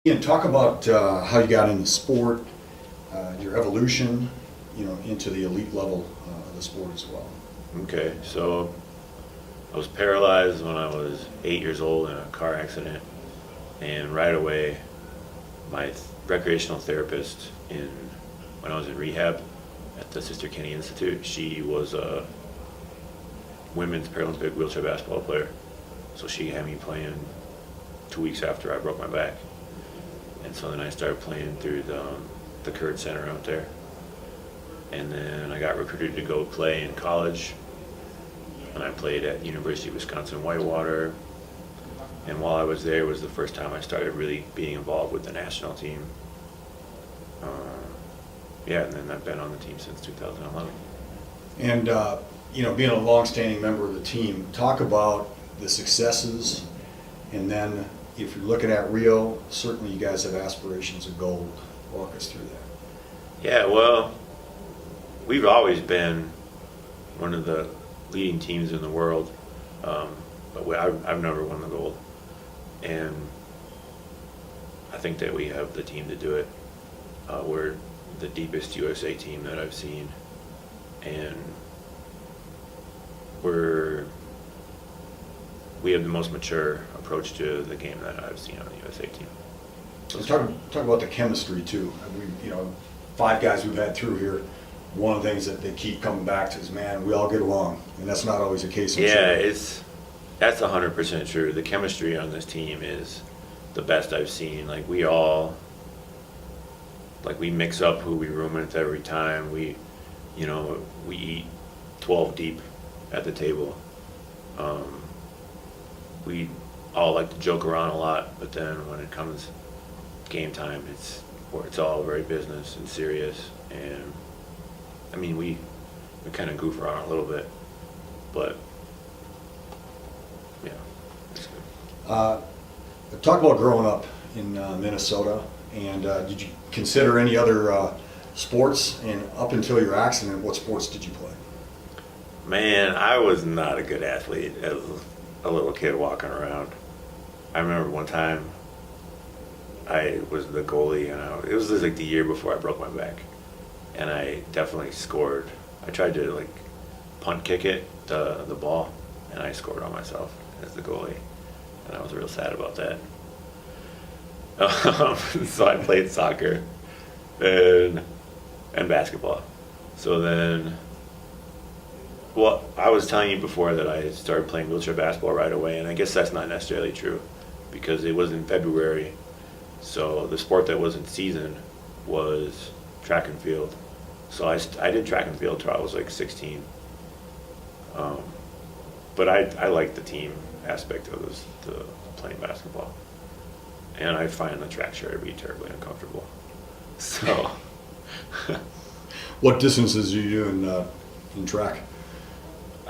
Ian, talk about how you got into sport, your evolution, into the elite level of the sport as well. Okay, so I was paralyzed when I was 8 years old in a car accident, and right away, my recreational therapist when I was in rehab at the Sister Kenny Institute, she was a women's Paralympic wheelchair basketball player. So she had me playing 2 weeks after I broke my back. And so then I started playing through the Curd Center out there. And then I got recruited to go play in college. And I played at University of Wisconsin-Whitewater. And while I was there was the first time I started really being involved with the national team. And then I've been on the team since 2011. And, being a long-standing member of the team, talk about the successes, and then if you're looking at Rio, certainly you guys have aspirations of gold. Walk us through that. Yeah, well, we've always been one of the leading teams in the world, but I've never won the gold. And I think that we have the team to do it. We're the deepest USA team that I've seen, and we have the most mature approach to the game that I've seen on the USA team. So talk about the chemistry too. We, 5 guys we've had through here. One of the things that they keep coming back to is, man, we all get along, and that's not always the case. That's 100% true. The chemistry on this team is the best I've seen. We mix up who we room with every time. We eat 12 deep at the table. We all like to joke around a lot, but then when it comes game time, it's all very business and serious. And I mean, we kind of goof around a little bit, but yeah, it's good. Talk about growing up in Minnesota, and did you consider any other sports? And up until your accident, what sports did you play? Man, I was not a good athlete as a little kid walking around. I remember one time I was the goalie, and it was just like the year before I broke my back, and I definitely scored. I tried to punt kick it, the ball, and I scored on myself as the goalie, and I was real sad about that. So I played soccer and basketball. So then, well, I was telling you before that I started playing wheelchair basketball right away, and I guess that's not necessarily true because it was in February. So the sport that was in season was track and field. So I did track and field till I was 16. But I like the team aspect of the playing basketball. And I find the track share to be terribly uncomfortable. So, what distances are you doing in track?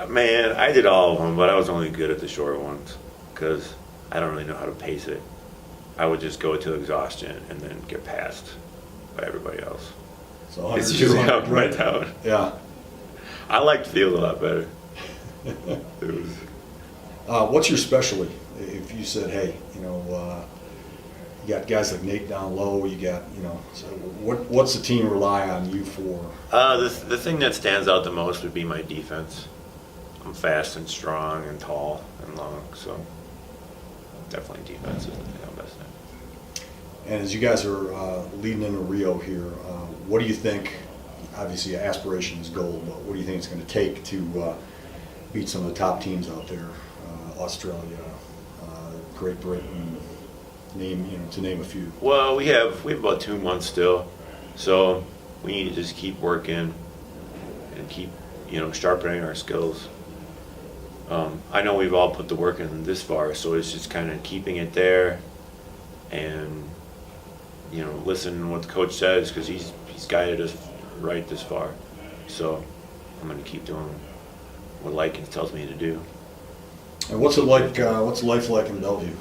Man, I did all of them, but I was only good at the short ones because I don't really know how to pace it. I would just go to exhaustion and then get passed by everybody else. So it's usually up right down. Yeah. I liked field a lot better. What's your specialty? If you said, hey, you got guys like Nate down low, you got, so what's the team rely on you for? The thing that stands out the most would be my defense. I'm fast and strong and tall and long, so definitely defense is the thing I'm best at. And as you guys are leading into Rio here, what do you think, obviously aspiration is gold, but what do you think it's going to take to beat some of the top teams out there, Australia, Great Britain, to name a few? Well, we have about 2 months still, so we need to just keep working and keep sharpening our skills. I know we've all put the work in this far, so it's just kind of keeping it there and listening to what the coach says because he's guided us right this far. So I'm going to keep doing what Likens tells me to do. And what's it like? What's life like in Bellevue?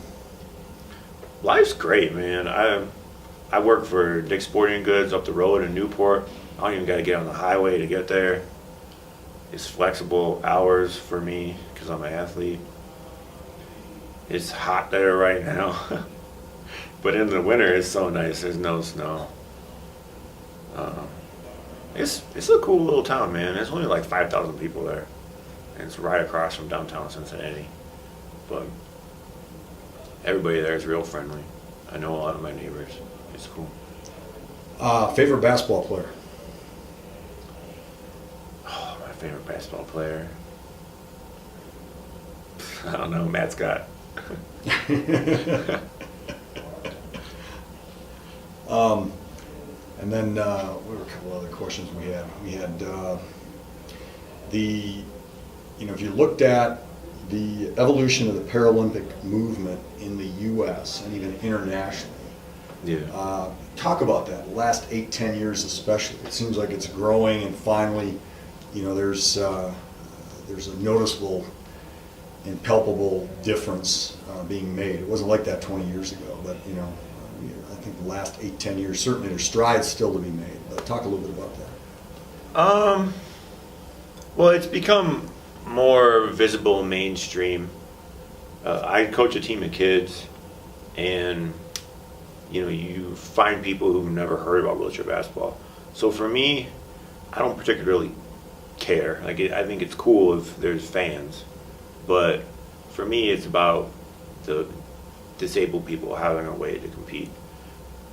Life's great, man. I work for Dick's Sporting Goods up the road in Newport. I don't even got to get on the highway to get there. It's flexible hours for me because I'm an athlete. It's hot there right now. But in the winter, it's so nice. There's no snow. It's a cool little town, man. There's only like 5,000 people there, and it's right across from downtown Cincinnati. But everybody there is real friendly. I know a lot of my neighbors. It's cool. Favorite basketball player? Oh, my favorite basketball player. I don't know, Matt Scott. And then what were a couple other questions we had? We had if you looked at the evolution of the Paralympic movement in the U.S. and even internationally. Yeah. Talk about that. The last 8-10 years especially. It seems like it's growing, and finally, there's a noticeable and palpable difference being made. It wasn't like that 20 years ago, but I think the last 8-10 years, certainly there's strides still to be made. But talk a little bit about that. Well, it's become more visible, mainstream. I coach a team of kids, and you find people who've never heard about wheelchair basketball. So for me, I don't particularly care. I think it's cool if there's fans, but for me, it's about the disabled people having a way to compete.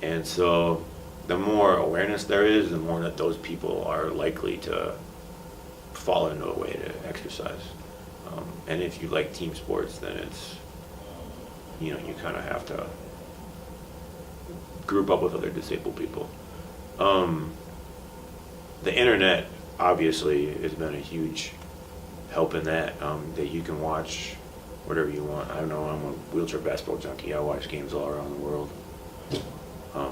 And so the more awareness there is, the more that those people are likely to fall into a way to exercise. And if you like team sports, then it's, you kind of have to group up with other disabled people. The internet obviously has been a huge help in that you can watch whatever you want. I know I'm a wheelchair basketball junkie. I watch games all around the world. I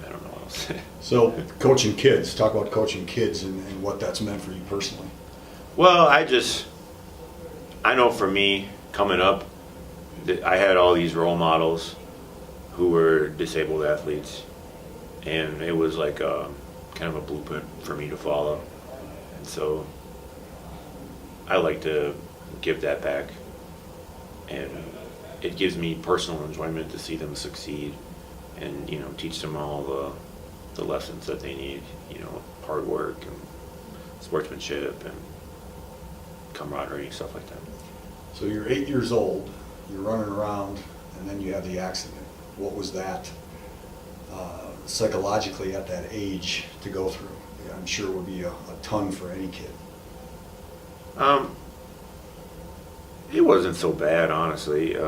don't know what else. So, coaching kids. Talk about coaching kids and what that's meant for you personally. Well, I know for me, coming up, I had all these role models who were disabled athletes, and it was like kind of a blueprint for me to follow. And so I like to give that back, and it gives me personal enjoyment to see them succeed and teach them all the lessons that they need, hard work and sportsmanship and camaraderie, stuff like that. So you're 8 years old, you're running around, and then you have the accident. What was that psychologically at that age to go through? I'm sure it would be a ton for any kid. It wasn't so bad, honestly.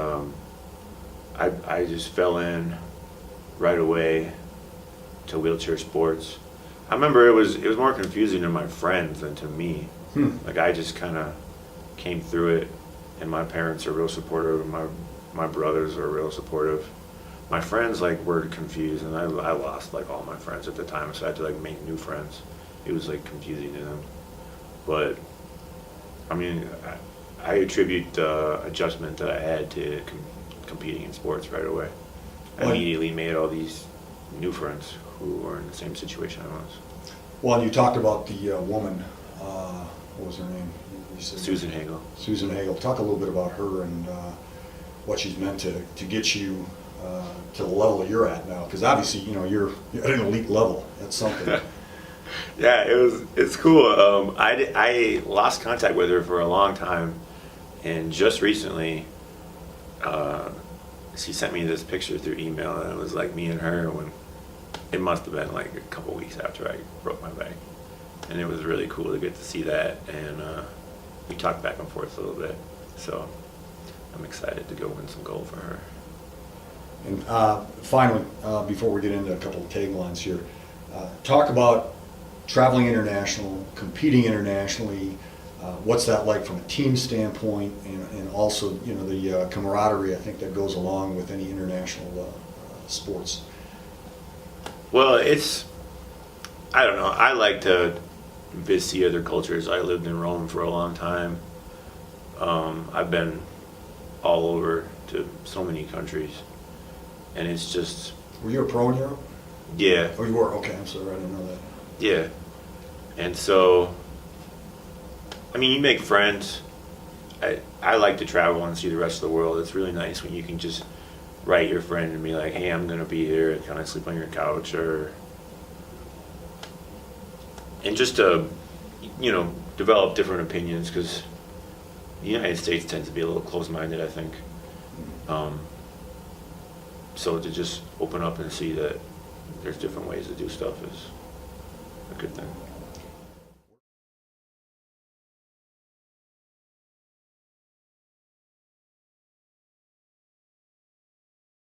I just fell in right away to wheelchair sports. I remember it was more confusing to my friends than to me. Like, I just kind of came through it, and my parents are real supportive, and my brothers are real supportive. My friends were confused, and I lost all my friends at the time, so I had to make new friends. It was confusing to them, but I mean, I attribute the adjustment that I had to competing in sports right away. I immediately made all these new friends who were in the same situation I was. Well, and you talked about the woman, what was her name? You said Susan Hagel. Susan Hagel. Talk a little bit about her and what she's meant to get you to the level you're at now, because obviously, you're at an elite level. That's something. Yeah, it's cool. I lost contact with her for a long time, and just recently, she sent me this picture through email, and it was me and her when it must have been a couple weeks after I broke my back, and it was really cool to get to see that, and we talked back and forth a little bit. So I'm excited to go win some gold for her. And finally, before we get into a couple of taglines here, talk about traveling international, competing internationally. What's that like from a team standpoint, and also the camaraderie I think that goes along with any international sports? Well, I don't know. I like to see other cultures. I lived in Rome for a long time. I've been all over to so many countries, and it's just. Were you a pro in Europe? Yeah. Oh, you were? Okay, I'm sorry, I didn't know that. Yeah. And so, I mean, you make friends. I like to travel and see the rest of the world. It's really nice when you can just write your friend and be like, hey, I'm gonna be here, can I sleep on your couch? And just to, develop different opinions, because the United States tends to be a little closed-minded, I think. So to just open up and see that there's different ways to do stuff is a good thing.